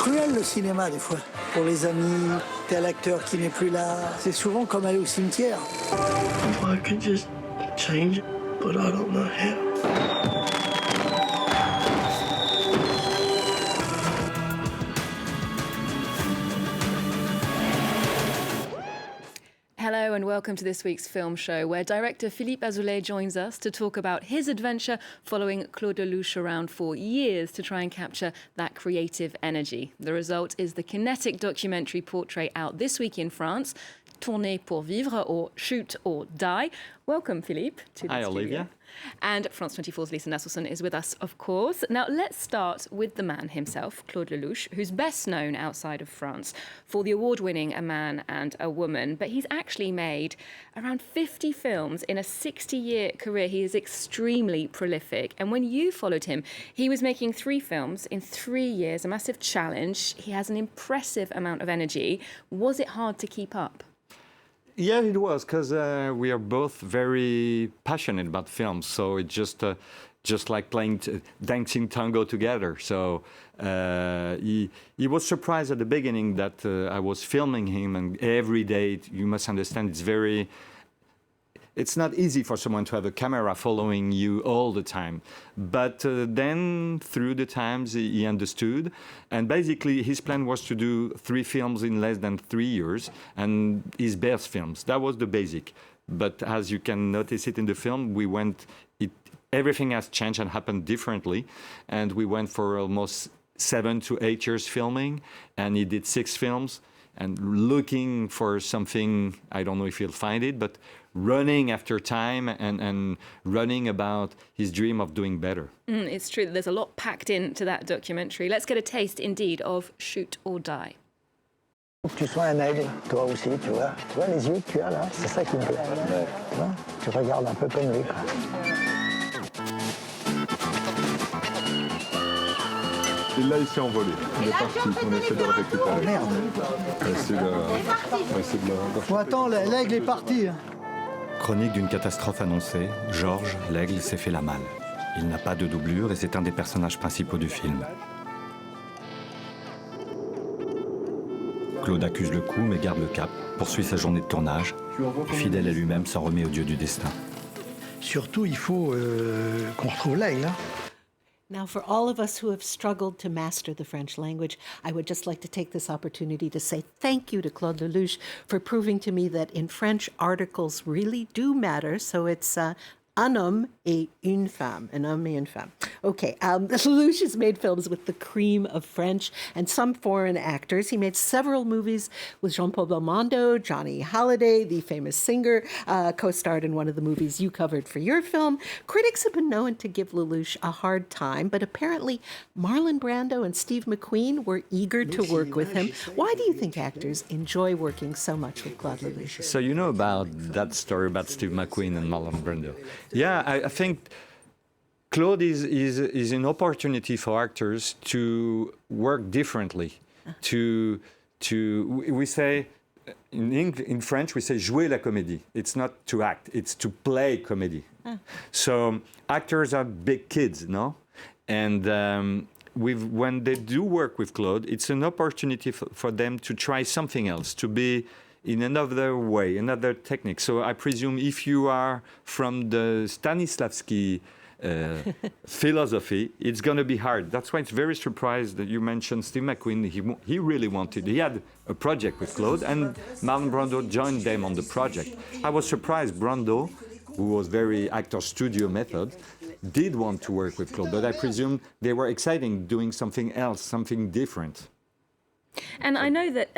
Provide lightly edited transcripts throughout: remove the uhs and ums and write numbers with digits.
cruel le cinéma des fois. Pour les amis, tel acteur qui n'est plus là, c'est souvent comme aller au cimetière. I could just change it, but I don't know how. Hello and welcome to this week's film show, where director Philippe Azoulay joins us to talk about his adventure following Claude Lelouch around for years to try and capture that creative energy. The result is the kinetic documentary portrait out this week in France, Tourner pour vivre, or Shoot or Die. Welcome, Philippe, to the Hi, studio. Olivia. And France 24's Lisa Nasselson is with us, of course. Now, let's start with the man himself, Claude Lelouch, who's best known outside of France for the award-winning A Man and a Woman. But he's actually made around 50 films in a 60-year career. He is extremely prolific. And when you followed him, he was making 3 films in 3 years, a massive challenge. He has an impressive amount of energy. Was it hard to keep up? Yeah, it was, because we are both very passionate about films. So it's just like playing dancing tango together. So he was surprised at the beginning that I was filming him, and every day, you must understand, it's not easy for someone to have a camera following you all the time. But then, through the times, he understood. And basically, his plan was to do 3 films in less than 3 years, and his best films. That was the basic. But as you can notice it in the film, everything has changed and happened differently. And we went for almost 7 to 8 years filming, and he did 6 films. And looking for something, I don't know if he'll find it, but running after time and running about his dream of doing better. It's true that there's a lot packed into that documentary. Let's get a taste, indeed, of Shoot or Die. Faut que tu sois un aigle, toi aussi, tu vois. Tu vois les yeux que tu as là, c'est ça qui me plaît. Tu vois, tu regardes un peu comme lui, quoi. Et là, il s'est envolé. Il est parti. On essaie de le récupérer. Merde. Bon, attends, l'aigle est parti. Chronique d'une catastrophe annoncée, Georges, l'aigle, s'est fait la malle. Il n'a pas de doublure et c'est un des personnages principaux du film. Claude accuse le coup mais garde le cap, poursuit sa journée de tournage. Fidèle à lui-même, s'en remet au dieu du destin. Surtout, il faut qu'on retrouve l'aigle. Hein. Now, for all of us who have struggled to master the French language, I would just like to take this opportunity to say thank you to Claude Lelouch for proving to me that in French, articles really do matter. So it's un homme et une femme, an homme et une femme. Okay, Lelouch has made films with the cream of French and some foreign actors. He made several movies with Jean-Paul Belmondo, Johnny Hallyday, the famous singer, co-starred in one of the movies you covered for your film. Critics have been known to give Lelouch a hard time, but apparently Marlon Brando and Steve McQueen were eager to work with him. Why do you think actors enjoy working so much with Claude Lelouch? So you know about that story about Steve McQueen and Marlon Brando. Yeah, I think Claude is an opportunity for actors to work differently. We say, in French, we say jouer la comédie. It's not to act, it's to play comedy. So actors are big kids, no? And when they do work with Claude, it's an opportunity for them to try something else, to be in another way, another technique. So I presume if you are from the Stanislavski philosophy, it's going to be hard. That's why it's very surprised that you mentioned Steve McQueen. He really wanted, he had a project with Claude, and Marlon Brando joined them on the project. I was surprised Brando, who was very actor studio method, did want to work with Claude, but I presume they were excited doing something else, something different. And I know that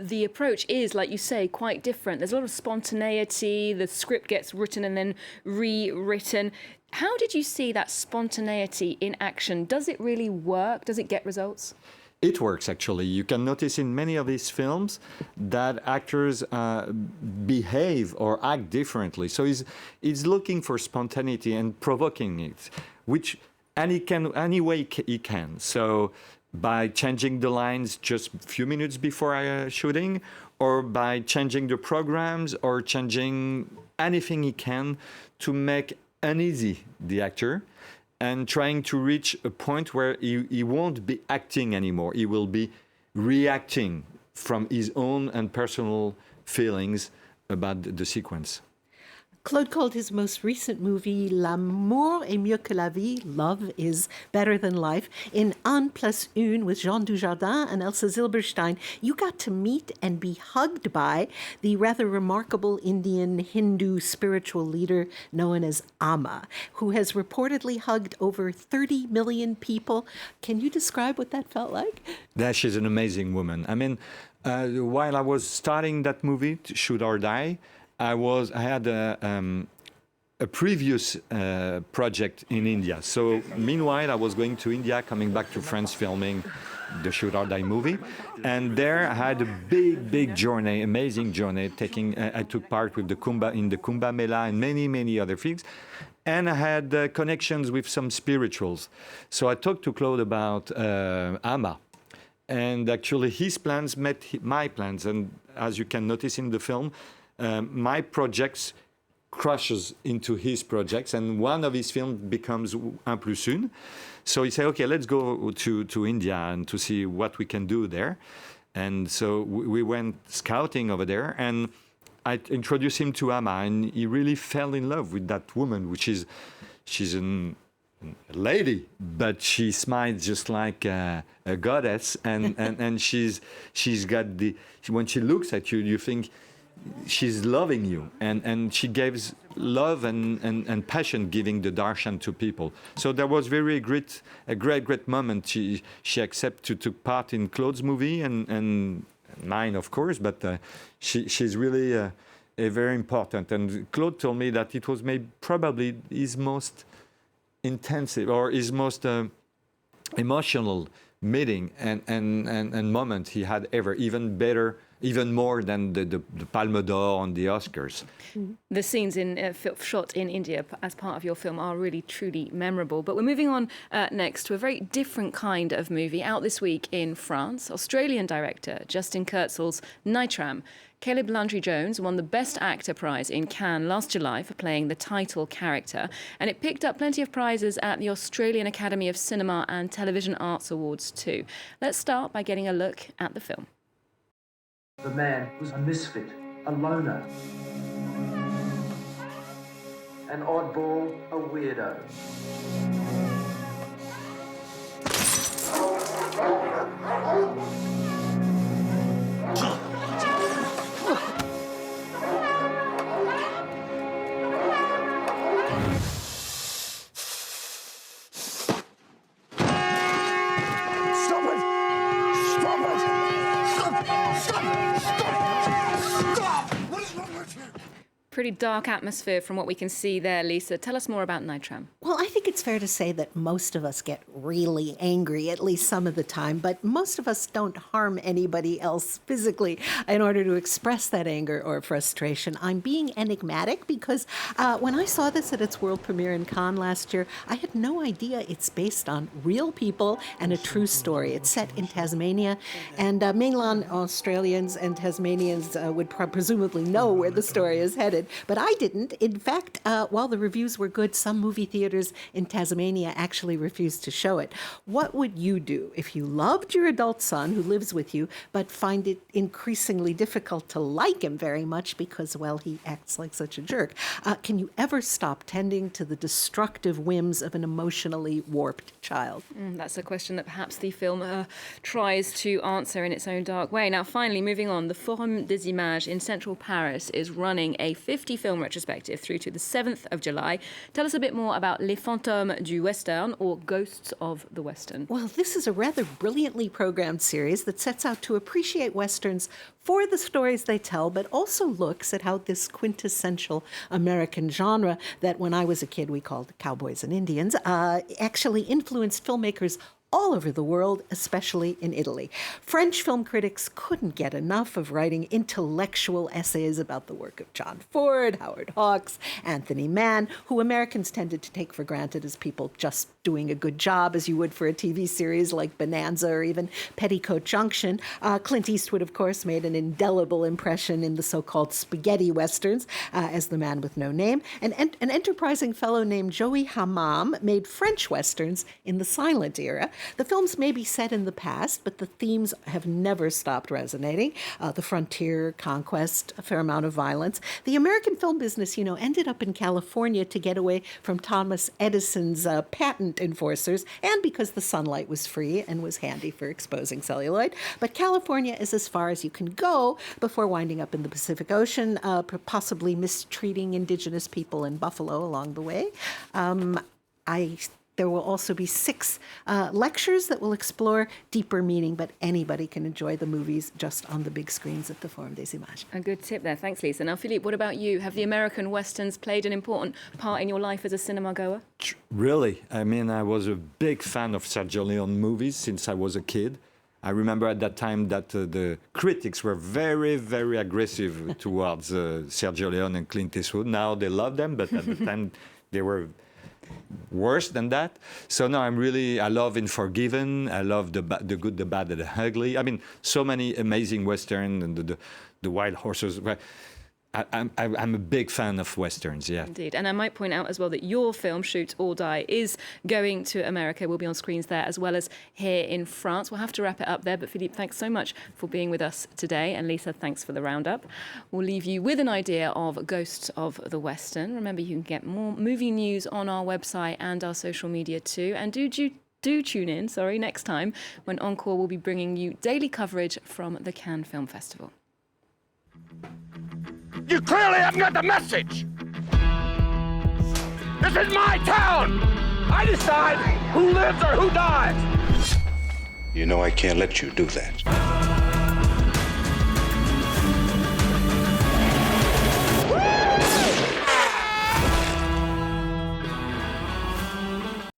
the approach is, like you say, quite different. There's a lot of spontaneity. The script gets written and then rewritten. How did you see that spontaneity in action? Does it really work? Does it get results? It works, actually. You can notice in many of these films that actors behave or act differently. So he's looking for spontaneity and provoking it, which any way he can. So by changing the lines just a few minutes before shooting, or by changing the programs, or changing anything he can to make uneasy the actor, and trying to reach a point where he won't be acting anymore. He will be reacting from his own and personal feelings about the sequence. Claude called his most recent movie L'amour est mieux que la vie, Love is Better Than Life. In Un plus Un with Jean Dujardin and Elsa Zilberstein, you got to meet and be hugged by the rather remarkable Indian Hindu spiritual leader known as Amma, who has reportedly hugged over 30 million people. Can you describe what that felt like? Yeah, she's an amazing woman. I mean, while I was starting that movie, Shoot or Die, I had a previous project in India. So meanwhile, I was going to India, coming back to France, filming the Shoot or Die movie. And there I had a big journey, amazing journey. I took part with the Kumbh Mela and many other things. And I had connections with some spirituals. So I talked to Claude about Amma. And actually his plans met my plans. And as you can notice in the film, my projects crushes into his projects, and one of his films becomes Un plus Un. So he said, okay, let's go to India and to see what we can do there. And so we went scouting over there, and I introduced him to Amma, and he really fell in love with that woman, she's a lady, but she smiles just like a goddess, and she's got when she looks at you, you think she's loving you, and she gives love and passion, giving the darshan to people. So there was a great moment. She accepted to take part in Claude's movie and mine, of course, but she's really a very important. And Claude told me that it was probably his most intensive or his most emotional meeting and moment he had ever, even more than the Palme d'Or and the Oscars. The scenes shot in India as part of your film are really, truly memorable. But we're moving on next to a very different kind of movie out this week in France. Australian director Justin Kurzel's Nitram. Caleb Landry-Jones won the Best Actor prize in Cannes last July for playing the title character, and it picked up plenty of prizes at the Australian Academy of Cinema and Television Arts Awards too. Let's start by getting a look at the film. The man was a misfit, a loner, an oddball, a weirdo. Pretty dark atmosphere from what we can see there, Lisa. Tell us more about Nitram. Well, I think it's fair to say that most of us get really angry, at least some of the time, but most of us don't harm anybody else physically in order to express that anger or frustration. I'm being enigmatic because when I saw this at its world premiere in Cannes last year, I had no idea it's based on real people and a true story. It's set in Tasmania, and mainland Australians and Tasmanians would presumably know where the story is headed. But I didn't. In fact, while the reviews were good, some movie theaters in Tasmania actually refused to show it. What would you do if you loved your adult son who lives with you, but find it increasingly difficult to like him very much because, well, he acts like such a jerk? Can you ever stop tending to the destructive whims of an emotionally warped child? That's a question that perhaps the film tries to answer in its own dark way. Now, finally, moving on, the Forum des Images in central Paris is running a 50-film retrospective through to the 7th of July. Tell us a bit more about Les Fantômes du Western, or Ghosts of the Western. Well, this is a rather brilliantly programmed series that sets out to appreciate Westerns for the stories they tell, but also looks at how this quintessential American genre that when I was a kid we called cowboys and Indians actually influenced filmmakers all over the world, especially in Italy. French film critics couldn't get enough of writing intellectual essays about the work of John Ford, Howard Hawks, Anthony Mann, who Americans tended to take for granted as people just doing a good job as you would for a TV series like Bonanza or even Petticoat Junction. Clint Eastwood, of course, made an indelible impression in the so-called spaghetti westerns as the man with no name. And an enterprising fellow named Joey Hammam made French westerns in the silent era. The films may be set in the past, but the themes have never stopped resonating. The frontier, conquest, a fair amount of violence. The American film business, ended up in California to get away from Thomas Edison's patent enforcers, and because the sunlight was free and was handy for exposing celluloid. But California is as far as you can go before winding up in the Pacific Ocean, possibly mistreating indigenous people in Buffalo along the way. There will also be 6 lectures that will explore deeper meaning, but anybody can enjoy the movies just on the big screens at the Forum des Images. A good tip there. Thanks, Lisa. Now, Philippe, what about you? Have the American Westerns played an important part in your life as a cinema goer? Really? I mean, I was a big fan of Sergio Leone movies since I was a kid. I remember at that time that the critics were very, very aggressive towards Sergio Leone and Clint Eastwood. Now they love them, but at the time they were worse than that. So no, I love Unforgiven. I love the good, the bad, and the ugly. I mean, so many amazing Western and the Wild Horses. I'm a big fan of Westerns, yeah. Indeed. And I might point out as well that your film, Shoot or Die, is going to America. We'll be on screens there as well as here in France. We'll have to wrap it up there. But Philippe, thanks so much for being with us today. And Lisa, thanks for the roundup. We'll leave you with an idea of Ghosts of the Western. Remember, you can get more movie news on our website and our social media too. And do tune in, next time when Encore will be bringing you daily coverage from the Cannes Film Festival. You clearly haven't got the message! This is my town! I decide who lives or who dies! You know I can't let you do that.